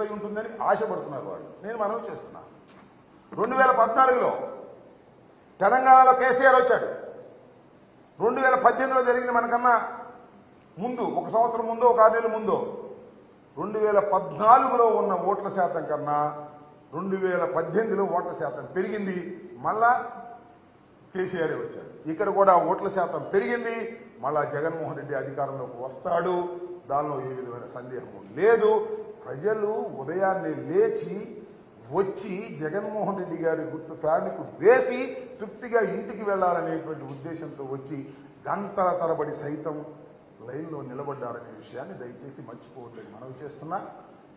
వ్యక్తమై ఉంటుందని ఆశపడుతున్నారు వాళ్ళు. నేను మనవి చేస్తున్నా. 2014లో తెలంగాణలో కేసీఆర్ వచ్చాడు. 2018లో జరిగింది మనకన్నా ముందు, 1 సంవత్సరం ముందో 1 6 నెలల ముందో 2014లో ఉన్న ఓట్ల శాతం కన్నా 2018లో ఓట్ల శాతం పెరిగింది. మళ్ళా కేసీఆర్ వచ్చాడు. ఇక్కడ కూడా ఓట్ల శాతం పెరిగింది. మళ్ళా జగన్మోహన్ రెడ్డి అధికారంలోకి వస్తాడు. దానిలో ఏ విధమైన సందేహం లేదు. ప్రజలు ఉదయాన్నే లేచి వచ్చి జగన్మోహన్ రెడ్డి గారి గుర్తు ఫ్యాన్కు వేసి తృప్తిగా ఇంటికి వెళ్లాలనేటువంటి ఉద్దేశంతో వచ్చి గంటల తరబడి సైతం లైన్లో నిలబడ్డారనే విషయాన్ని దయచేసి మర్చిపోవద్దని మనవి చేస్తున్నా.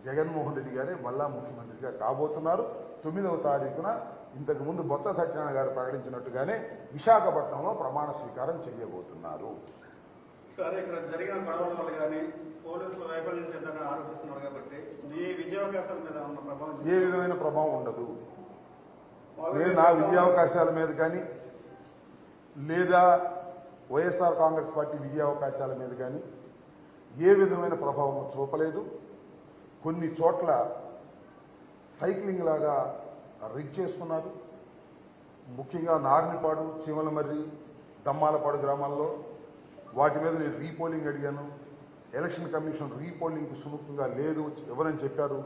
జగన్మోహన్ రెడ్డి గారే మళ్ళా ముఖ్యమంత్రిగా కాబోతున్నారు. 9వ తారీఖున ఇంతకుముందు బొత్స సత్యనారాయణ గారు ప్రకటించినట్టుగానే విశాఖపట్నంలో ప్రమాణ స్వీకారం చేయబోతున్నారు. సరే, ఇక్కడ జరిగిన గొడవల వల్ల కానీ పోలీసులు వైఫల్యం చెందని ఆరోపిస్తున్నారు కాబట్టి మీ విద్యావకాశాల మీద ఉన్న ప్రభావం ఏ విధమైన ప్రభావం ఉండదు. నేను నా విద్యావకాశాల మీద కానీ లేదా వైఎస్ఆర్ కాంగ్రెస్ పార్టీ విజయావకాశాల మీద కానీ ఏ విధమైన ప్రభావం చూపలేదు. కొన్ని చోట్ల సైక్లింగ్ లాగా రిగ్ చేసుకున్నారు. ముఖ్యంగా నార్నిపాడు, చీమలమర్రి, దమ్మాలపాడు గ్రామాల్లో వాటి మీద నేను రీపోలింగ్ అడిగాను. ఎలక్షన్ కమిషన్ రీపోలింగ్కి సుముఖంగా లేదు ఎవరని చెప్పారు.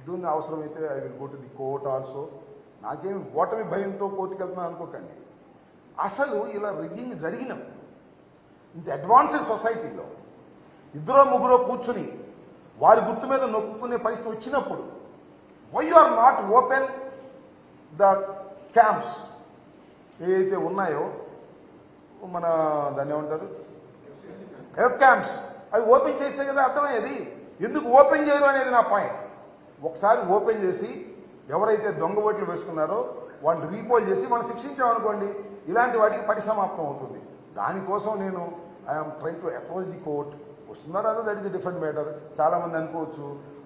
దీన్ని అవసరమైతే I will go to the court also. నాకేమి ఓటమి భయంతో కోర్టుకు వెళ్తున్నాను అనుకోకండి. అసలు ఇలా రిగ్గింగ్ జరిగినప్పుడు ఇంత అడ్వాన్స్డ్ సొసైటీలో 2-3 కూర్చుని వారి గుర్తు మీద నొక్కునే పరిస్థితి వచ్చినప్పుడు why you are not open the camps ఏవైతే ఉన్నాయో, మన దాన్ని ఏమంటారు, ఎఫ్ క్యాంప్స్, అవి ఓపెన్ చేస్తే కదా అర్థమయ్యేది. ఎందుకు ఓపెన్ చేయరు అనేది నా పాయింట్. ఒకసారి ఓపెన్ చేసి ఎవరైతే దొంగ ఓట్లు వేసుకున్నారో వాళ్ళని రీపోల్ చేసి మనం శిక్షించామనుకోండి, ఇలాంటి వాటికి పరిసమాప్తం అవుతుంది. దానికోసం నేను I'm trying to approach the court. వస్తున్నారు అదో that is a different matter. చాలామంది అనుకోవచ్చు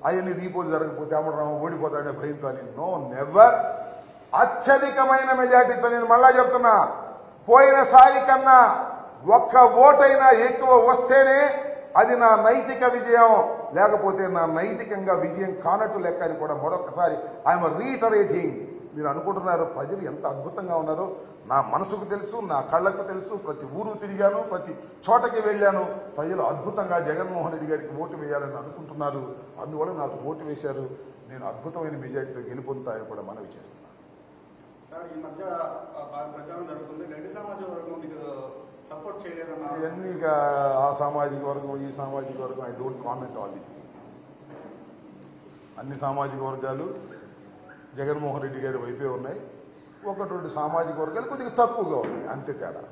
అవన్నీ రీపోల్ జరగకపోతే అమ్మడం ఓడిపోతాడనే భయంతో అని. No, never. అత్యధికమైన మెజార్టీతో నేను మళ్ళా చెప్తున్నా, పోయినసారి కన్నా ఒక్క ఓటైనా ఎక్కువ వస్తేనే అది నా నైతిక విజయం, లేకపోతే నా నైతికంగా విజయం కానట్టు లెక్క అని కూడా మరొకసారి ఐఎమ్ రీటరేటింగ్. మీరు అనుకుంటున్నారు ప్రజలు ఎంత అద్భుతంగా ఉన్నారో. నా మనసుకు తెలుసు, నా కళ్ళకు తెలుసు. ప్రతి ఊరు తిరిగాను, ప్రతి చోటకి వెళ్ళాను. ప్రజలు అద్భుతంగా జగన్మోహన్ రెడ్డి గారికి ఓటు వేయాలని అనుకుంటున్నారు. అందువల్ల నాకు ఓటు వేశారు. నేను అద్భుతమైన మెజార్టీతో గెలుపొందుతాయని కూడా మనవి చేస్తున్నాను. సార్, ఈ మధ్య ప్రచారం జరుగుతుంది, రెడ్డి సామాజిక వర్గం మీకు సపోర్ట్ చేయలేదన్న. ఇవన్నీ ఆ సామాజిక వర్గం, ఈ సామాజిక వర్గం, I don't comment all these things. అన్ని సామాజిక వర్గాలు జగన్మోహన్ రెడ్డి గారి వైపే ఉన్నాయి. 1-2 సామాజిక వర్గాలు కొద్దిగా తక్కువగా ఉన్నాయి, అంతే తేడా.